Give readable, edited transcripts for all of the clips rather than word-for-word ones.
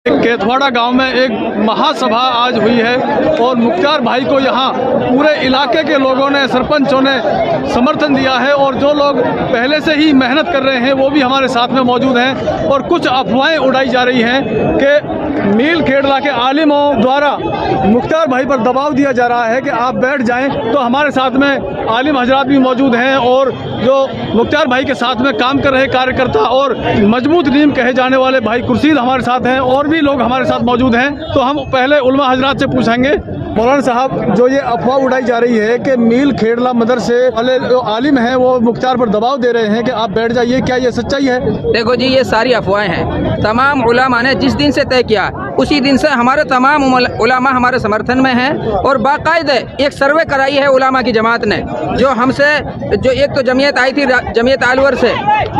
केथवाड़ा गांव में एक महासभा आज हुई है और मुख्तार भाई को यहां पूरे इलाके के लोगों ने, सरपंचों ने समर्थन दिया है और जो लोग पहले से ही मेहनत कर रहे हैं वो भी हमारे साथ में मौजूद हैं। और कुछ अफवाहें उड़ाई जा रही हैं कि मील खेड़ला के आलिमों द्वारा मुख्तार भाई पर दबाव दिया जा रहा है कि आप बैठ जाएं। तो हमारे साथ में आलिम हजरात भी मौजूद हैं और जो मुख्तार भाई के साथ में काम कर रहे कार्यकर्ता और मजबूत नीम कहे जाने वाले भाई कुर्सीद हमारे साथ हैं और भी लोग हमारे साथ मौजूद हैं। तो हम पहले उलमा हजरात से पूछेंगे, मौलाना साहब, जो ये अफवाह उड़ाई जा रही है कि मील खेड़ला मदरसे वाले जो आलिम हैं वो मुख्तार पर दबाव दे रहे हैं कि आप बैठ जाइए, क्या ये सच्चाई है? देखो जी, ये सारी अफवाहें हैं। तमाम उलमा ने जिस दिन से तय किया उसी दिन से हमारे तमाम उलमा हमारे समर्थन में हैं और बाकायदे एक सर्वे कराई है उलमा की जमात ने, जो हमसे जो एक तो जमीयत आई थी, जमीयत अलवर से,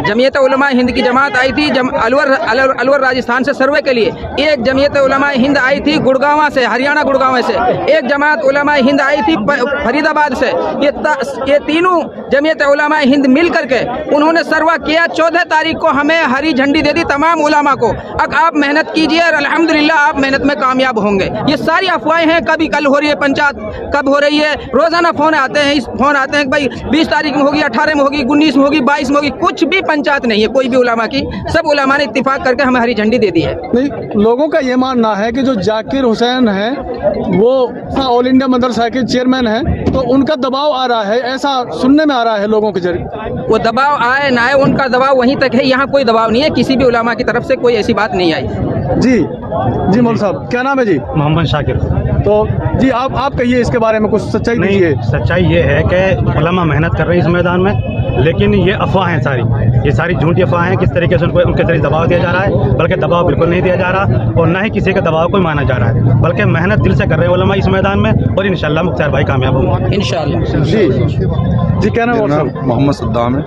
जमीयत उलमा हिंद की जमात आई थी अलवर राजस्थान से सर्वे के लिए, एक जमीयत उलमा हिंद आई थी गुड़गांव से, हरियाणा गुड़गांव से, एक जमात उलमा हिंद आई थी फरीदाबाद से। ये तीनों जमीयत उलमा हिंद मिल करके उन्होंने सर्वा किया। 14 तारीख को हमें हरी झंडी दे दी तमाम उलमा को। अब आप मेहनत कीजिए और अल्हम्दुलिल्लाह आप मेहनत में कामयाब होंगे। ये सारी अफवाहें हैं, कभी कल हो रही है पंचायत, कब हो रही है, रोजाना फोन आते हैं कि भाई 20 तारीख में होगी, 18 में होगी, 19 में होगी, 22 में होगी। कुछ भी पंचायत नहीं है कोई भी उलमा की। सब उलमा ने इत्तिफाक करके हमें हरी झंडी दे दी है। नहीं, लोगों का ये मानना है कि जो जाकिर हुसैन है वो ऑल इंडिया मदरसा के चेयरमैन है, तो उनका दबाव आ रहा है, ऐसा सुनने में आ रहा है लोगों के जरिए। वो दबाव आए ना आए, उनका दबाव वहीं तक है, यहाँ कोई दबाव नहीं है, किसी भी उलमा की तरफ से कोई ऐसी बात नहीं आई। जी मौलवी साहब, क्या नाम है जी? मोहम्मद शाकिर। तो जी आप कहिए इसके बारे में कुछ सच्चाई दीजिए। सच्चाई ये है कि उलमा मेहनत कर रहे हैं इस मैदान में, लेकिन ये अफवाह हैं सारी, ये सारी झूठी अफवाह हैं। किस तरीके से उनके जरिए दबाव दिया जा रहा है, बल्कि दबाव बिल्कुल नहीं दिया जा रहा और न ही किसी के दबाव को माना जा रहा है, बल्कि मेहनत दिल से कर रहे हैं उलमा इस मैदान में और इंशाल्लाह मुख्तार भाई कामयाब होंगे इंशाल्लाह। जी क्या नाम है? मोहम्मद सद्दाम है।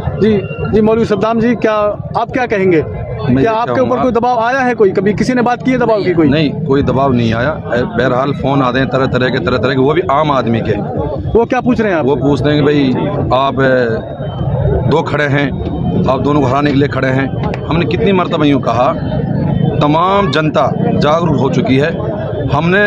जी मौलवी सद्दाम जी, क्या आप क्या कहेंगे? क्या आपके ऊपर कोई दबाव आया है? कोई कभी किसी ने बात की है दबाव की? कोई नहीं, कोई दबाव नहीं आया। बहरहाल फोन आते हैं तरह तरह के, वो भी आम आदमी के। वो क्या पूछ रहे हैं आप? वो पूछते हैं कि भाई आप दो खड़े हैं, आप दोनों को हराने के लिए खड़े हैं। हमने कितनी मरतबा यूँ कहा, तमाम जनता जागरूक हो चुकी है। हमने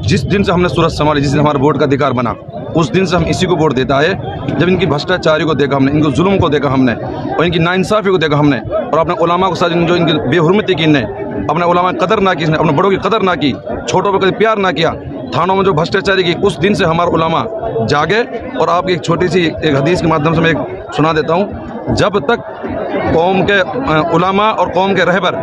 जिस दिन से हमने सूरत संभाली, जिस दिन हमारा वोट का अधिकार बना, उस दिन से हम इसी को वोट देता है। जब इनकी भ्रष्टाचारी को देखा हमने, इनको जुल्म को देखा हमने और इनकी नाइंसाफ़ी को देखा हमने और अपने उलमा के साथ जो इनकी बेहुरमती की, इनने अपने उलमा की कदर ना की, अपने बड़ों की कदर ना की, छोटों पर कभी प्यार ना किया, थानों में जो भ्रष्टाचारी की, उस दिन से हमारे उलमा जागे। और आपकी एक छोटी सी एक हदीस के माध्यम से मैं एक सुना देता हूँ। जब तक कौम के उलमा और कौम के रहबर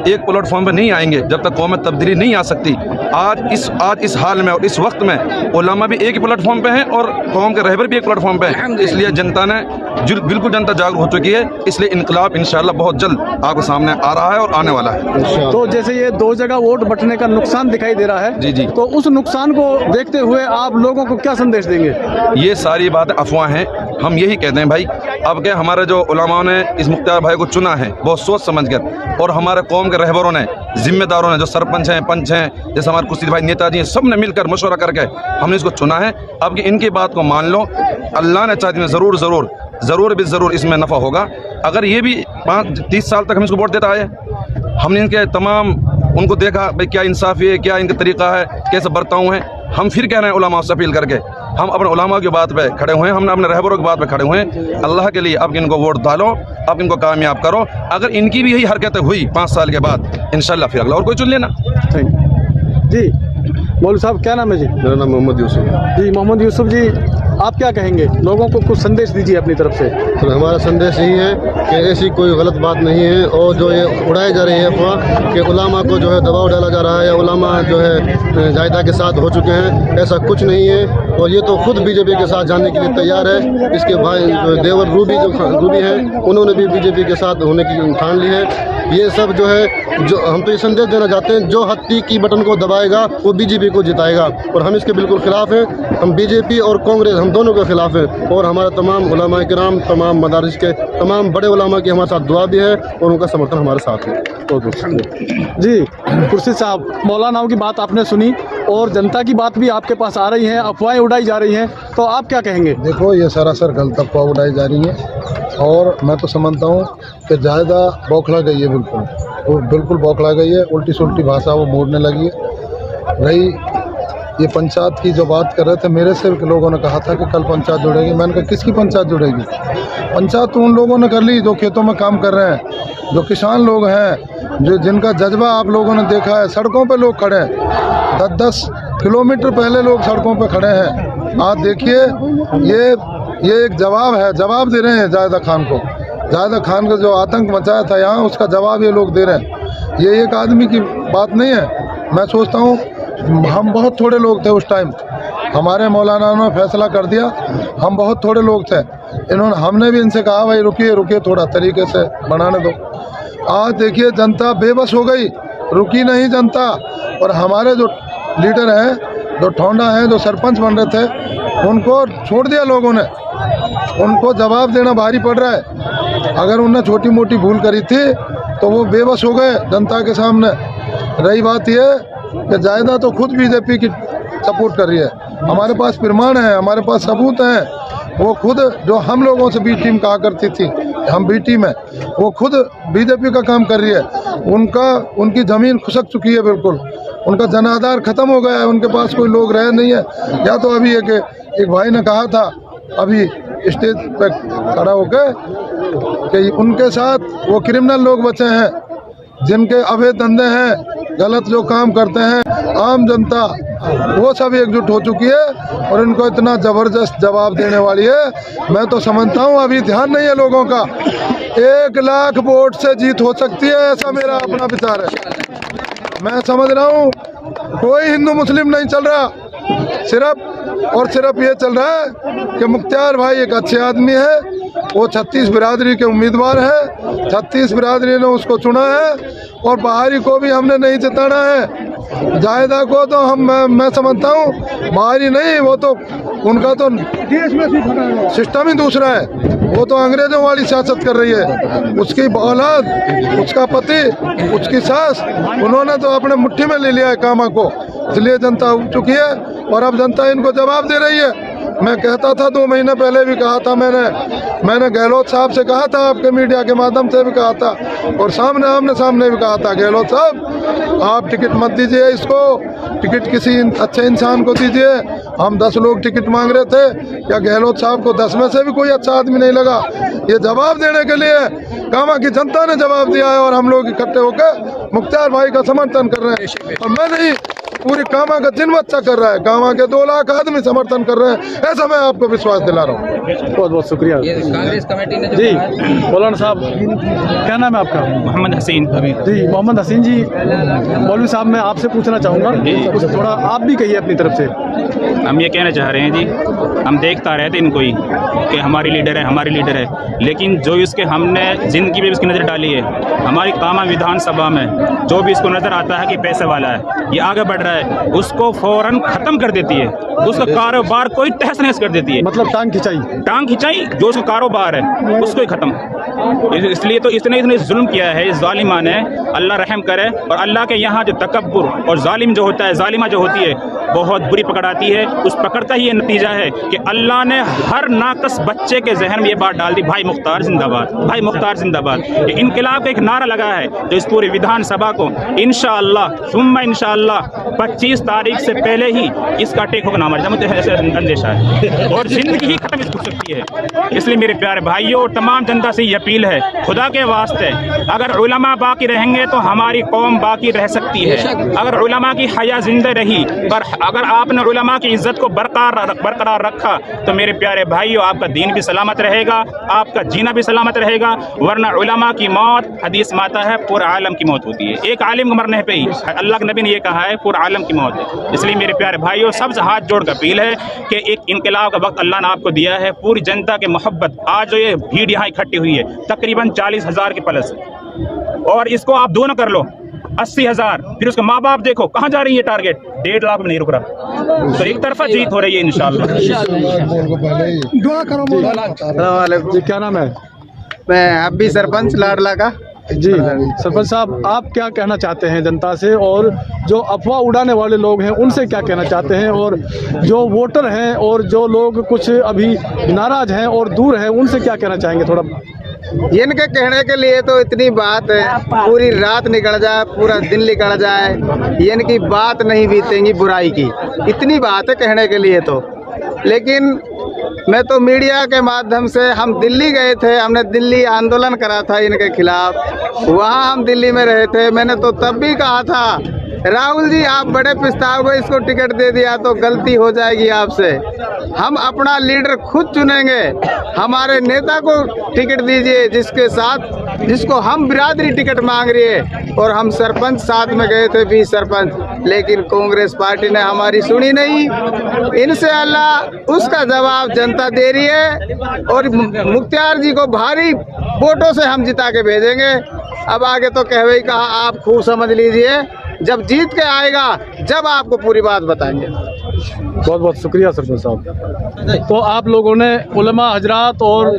एक प्लेटफॉर्म पर नहीं आएंगे, जब तक कौम में तब्दीली नहीं आ सकती। आज इस हाल में और इस वक्त में उलमा भी एक ही प्लेटफॉर्म पे हैं और कौम के रहबर भी एक प्लेटफॉर्म पे हैं। इसलिए जनता ने बिल्कुल जनता जागरूक हो चुकी है। इसलिए इनकलाब इंशाल्लाह बहुत जल्द आपके सामने आ रहा है और आने वाला है। तो जैसे ये 2 जगह वोट बंटने का नुकसान दिखाई दे रहा है, जी, तो उस नुकसान को देखते हुए आप लोगों को क्या संदेश देंगे? ये सारी बातें अफवाह हैं। हम यही कहते हैं भाई, अब क्या हमारे जो उलमाओं ने इस मुख्तार भाई को चुना है बहुत सोच समझ कर, और हमारे कौम के रहबरों ने, जिम्मेदारों ने, जो सरपंच हैं, पंच हैं, जैसे हमारे कुछ भाई नेताजी हैं, सब ने मिलकर मशवरा करके हमने इसको चुना है। अब कि इनकी बात को मान लो, अल्लाह ने चाहती है ज़रूर इसमें नफ़ा होगा। अगर ये भी 30 साल तक हम इसको वोट देता आए, हमने इनके तमाम उनको देखा भाई क्या इंसाफ़ी है, क्या इनका तरीका है, कैसे बर्ताव है। हम फिर कह रहे हैं उलमा से अपील करके, हम अपने उलमा की बात पे खड़े हुए हैं, हमने अपने रहबरों की बात पे खड़े हुए हैं। अल्लाह के लिए अब इनको वोट डालो, अब इनको कामयाब करो। अगर इनकी भी यही हरकतें हुई 5 साल के बाद, इंशाल्लाह फिर अगला और कोई चुन लेना। जी मौलवी साहब, क्या नाम है जी? मेरा नाम मोहम्मद यूसुफ। जी मोहम्मद यूसुफ जी, आप क्या कहेंगे? लोगों को कुछ संदेश दीजिए अपनी तरफ से। तो हमारा संदेश यही है कि ऐसी कोई गलत बात नहीं है और जो ये उड़ाई जा रही है अफवाह कि उलमा को जो है दबाव डाला जा रहा है या उलमा जो है जायदा के साथ हो चुके हैं, ऐसा कुछ नहीं है। और ये तो खुद बीजेपी के साथ जाने के लिए तैयार है। इसके भाई जो देवर रूबी हैं, उन्होंने भी बीजेपी के साथ होने की ठान ली है। ये सब जो है, जो हम तो ये संदेश देना चाहते हैं, जो हत्ती की बटन को दबाएगा वो बीजेपी को जिताएगा और हम इसके बिल्कुल खिलाफ हैं। हम बीजेपी और कांग्रेस हम दोनों के खिलाफ हैं और हमारा तमाम उलमा किराम, तमाम मदारिस के तमाम बड़े उलमा की हमारे साथ दुआ भी है और उनका समर्थन हमारे साथ है। जी कुर्सी साहब, मौलानाओं की बात आपने सुनी और जनता की बात भी आपके पास आ रही है, अफवाहें उड़ाई जा रही हैं, तो आप क्या कहेंगे? देखो, ये सरासर गलत अफवाह उड़ाई जा रही है और मैं तो समझता हूँ कि ज़्यादा बौखला गई है बिल्कुल। वो बिल्कुल बौखला गई है, उल्टी सुल्टी भाषा वो बोलने लगी है। रही ये पंचायत की जो बात कर रहे थे, मेरे से लोगों ने कहा था कि कल पंचायत जुड़ेगी। मैंने कहा किसकी पंचायत जुड़ेगी? पंचायत तो उन लोगों ने कर ली जो खेतों में काम कर रहे हैं, जो किसान लोग हैं, जो जिनका जज्बा आप लोगों ने देखा है। सड़कों पे लोग खड़े हैं, 10-10 किलोमीटर पहले लोग सड़कों पे खड़े हैं। आप देखिए, ये एक जवाब है, जवाब दे रहे हैं जायदा खान को। जायदा खान का जो आतंक मचाया था यहाँ, उसका जवाब ये लोग दे रहे हैं। ये एक आदमी की बात नहीं है। मैं सोचता हूँ हम बहुत थोड़े लोग थे उस टाइम, हमारे मौलाना ने फैसला कर दिया, हम बहुत थोड़े लोग थे। हमने भी इनसे कहा भाई रुकिए थोड़ा तरीके से बनाने दो। आज देखिए जनता बेबस हो गई, रुकी नहीं जनता। और हमारे जो लीडर हैं, जो ठोंडा हैं, जो सरपंच बन रहे थे, उनको छोड़ दिया लोगों ने। उनको जवाब देना भारी पड़ रहा है। अगर उन्होंने छोटी मोटी भूल करी थी तो वो बेबस हो गए जनता के सामने। रही बात ये कि जायदा तो खुद बीजेपी की सपोर्ट कर रही है। हमारे पास प्रमाण है, हमारे पास सबूत हैं। वो खुद जो हम लोगों से बी टीम कहा करती थी, हम बी टीम है, वो खुद बीजेपी का काम कर रही है। उनकी ज़मीन खुसक चुकी है बिल्कुल, उनका जनाधार ख़त्म हो गया है, उनके पास कोई लोग रहे नहीं है। या तो अभी एक भाई ने कहा था अभी स्टेज पे खड़ा होकर कि उनके साथ वो क्रिमिनल लोग बचे हैं, जिनके अवैध धंधे हैं, गलत जो काम करते हैं, आम जनता वो सब एकजुट हो चुकी है और इनको इतना ज़बरदस्त जवाब देने वाली है। मैं तो समझता हूँ अभी ध्यान नहीं है लोगों का। 1 लाख वोट से जीत हो सकती है, ऐसा मेरा अपना विचार है। मैं समझ रहा हूँ कोई हिंदू मुस्लिम नहीं चल रहा, सिर्फ और सिर्फ ये चल रहा है कि मुख्तार भाई एक अच्छे आदमी है, वो 36 बिरादरी के उम्मीदवार है, 36 बिरादरी ने उसको चुना है और बाहरी को भी हमने नहीं जिताना है। जायदा को तो मैं समझता हूँ बाहरी नहीं, वो तो उनका तो सिस्टम ही दूसरा है। वो तो अंग्रेजों वाली सियासत कर रही है। उसकी औलाद, उसका पति, उसकी सास, उन्होंने तो अपने मुट्ठी में ले लिया है कामा को, इसलिए जनता उठ चुकी है और अब जनता इनको जवाब दे रही है। मैं कहता था 2 महीने पहले भी कहा था, मैंने गहलोत साहब से कहा था, आपके मीडिया के माध्यम से भी कहा था और आमने सामने भी कहा था, गहलोत साहब आप टिकट मत दीजिए इसको, टिकट किसी अच्छे इंसान को दीजिए। हम 10 लोग टिकट मांग रहे थे, क्या गहलोत साहब को 10 में से भी कोई अच्छा आदमी नहीं लगा? ये जवाब देने के लिए कामा की जनता ने जवाब दिया है और हम लोग इकट्ठे होकर मुख्तार भाई का समर्थन कर रहे हैं। और मैं नहीं, पूरी कामा का जिन बच्चा कर रहा है, कामा के 2 लाख आदमी समर्थन कर रहे हैं, ऐसा मैं आपको विश्वास दिला रहा हूँ। बहुत बहुत शुक्रिया। कांग्रेस कमेटी ने जी मौलाना साहब, क्या नाम है आपका? मोहम्मद हसीन। जी मोहम्मद हसीन जी, मौलवी साहब मैं आपसे पूछना चाहूँगा, कुछ थोड़ा आप भी कहिए अपनी तरफ से। हम ये कहना चाह रहे हैं जी, हम देखता रहते इनको ही कि हमारी लीडर है, लेकिन जो इसके हमने ज़िंदगी में इसकी नज़र डाली है, हमारी कामा विधानसभा में जो भी इसको नज़र आता है कि पैसे वाला है, ये आगे बढ़ रहा है, उसको फ़ौरन ख़त्म कर देती है। उसका कारोबार कोई तहस नहस कर देती है। मतलब टांग खिंचाई, जो उसका कारोबार है उसको ही ख़त्म। इसलिए तो इसने जुल्म किया है इस ज़ालिमा ने। अल्लाह रहम करे। और अल्लाह के यहाँ जो तकब्बुर और जालिम जो होता है, ज़ालिमा जो होती है, बहुत बुरी पकड़ आती है। उस पकड़ का ही ये नतीजा है कि अल्लाह ने हर नाकस बच्चे के जहन में ये बात डाल दी, भाई मुख्तार जिंदाबाद, भाई मुख्तार जिंदाबाद। ये इनकलाब का एक नारा लगा है जो इस पूरी विधानसभा को इंशाअल्लाह सुम्मा इंशाअल्लाह 25 तारीख से पहले ही इसका टेक होगा नाम अंदेशा है और जिंदगी ही खत्म हो सकती है। इसलिए मेरे प्यारे भाइयों और तमाम जनता से ये अपील है, खुदा के वास्ते अगर उलमा बाकी रहेंगे तो हमारी कौम बाकी रह सकती है। अगर उलमा की हया जिंदा रही, पर अगर आपने उलमा की इज्जत को बरकरार रखा तो मेरे प्यारे भाइयों आपका दीन भी सलामत रहेगा, आपका जीना भी सलामत रहेगा। वरना उलमा की मौत हदीस में आता है पूरे आलम की मौत होती है। एक आलिम को मरने पे ही अल्लाह के नबी ने ये कहा है पूरे आलम की मौत है। इसलिए मेरे प्यारे भाइयों सबसे हाथ जोड़ कर अपील है कि एक इनकलाब का वक्त अल्लाह ने आपको दिया है। पूरी जनता के मोहब्बत, आज जो ये भीड़ यहाँ इकट्ठी हुई है तकरीबन 40,000 के प्लस, और इसको आप दोनों कर लो 80,000, फिर उसके माँ बाप देखो कहाँ जा रही है, टारगेट 1.5 लाख में नहीं रुक रहा। तो एक तरफा जीत हो रही है इंशाल्लाह। जी क्या नाम है? मैं अब भी सरपंच लाडला का। जी सरपंच साहब, आप क्या कहना चाहते हैं जनता से, और जो अफवाह उड़ाने वाले लोग हैं उनसे क्या कहना चाहते हैं, और जो वोटर हैं और जो लोग कुछ अभी नाराज हैं और दूर हैं उनसे क्या कहना चाहेंगे? थोड़ा इनके कहने के लिए तो इतनी बात है, पूरी रात निकल जाए, पूरा दिन निकल जाए, इनकी बात नहीं बीतेंगी बुराई की, इतनी बात है कहने के लिए तो। लेकिन मैं तो मीडिया के माध्यम से, हम दिल्ली गए थे, हमने दिल्ली आंदोलन करा था इनके खिलाफ, वहाँ हम दिल्ली में रहे थे। मैंने तो तब भी कहा था राहुल जी आप बड़े प्रस्ताव को इसको टिकट दे दिया तो गलती हो जाएगी आपसे, हम अपना लीडर खुद चुनेंगे, हमारे नेता को टिकट दीजिए जिसको हम बिरादरी टिकट मांग रही है। और हम सरपंच साथ में गए थे 20 सरपंच, लेकिन कांग्रेस पार्टी ने हमारी सुनी नहीं। इंशाअल्लाह उसका जवाब जनता दे रही है और मुख्तार जी को भारी वोटों से हम जिता के भेजेंगे। अब आगे तो कहवे कहा, आप खूब समझ लीजिए, जब जीत के आएगा जब आपको पूरी बात बताएंगे। बहुत बहुत शुक्रिया सरपंच साहब। तो आप लोगों ने उलमा हजरात और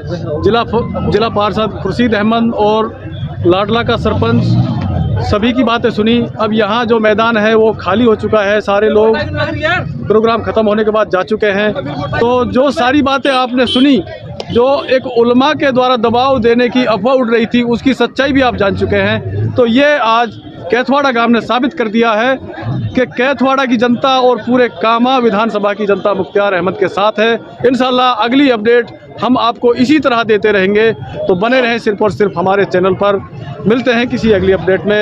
जिला पार्षद खुर्शीद अहमद और लाडला का सरपंच सभी की बातें सुनी। अब यहाँ जो मैदान है वो खाली हो चुका है, सारे लोग प्रोग्राम ख़त्म होने के बाद जा चुके हैं। तो जो सारी बातें आपने सुनी, जो एक उलमा के द्वारा दबाव देने की अफवाह उड़ रही थी, उसकी सच्चाई भी आप जान चुके हैं। तो ये आज कैथवाड़ा गांव ने साबित कर दिया है कि कैथवाड़ा की जनता और पूरे कामा विधानसभा की जनता मुख्तार अहमद के साथ है। इंशाल्लाह अगली अपडेट हम आपको इसी तरह देते रहेंगे, तो बने रहें सिर्फ और सिर्फ हमारे चैनल पर। मिलते हैं किसी अगली अपडेट में।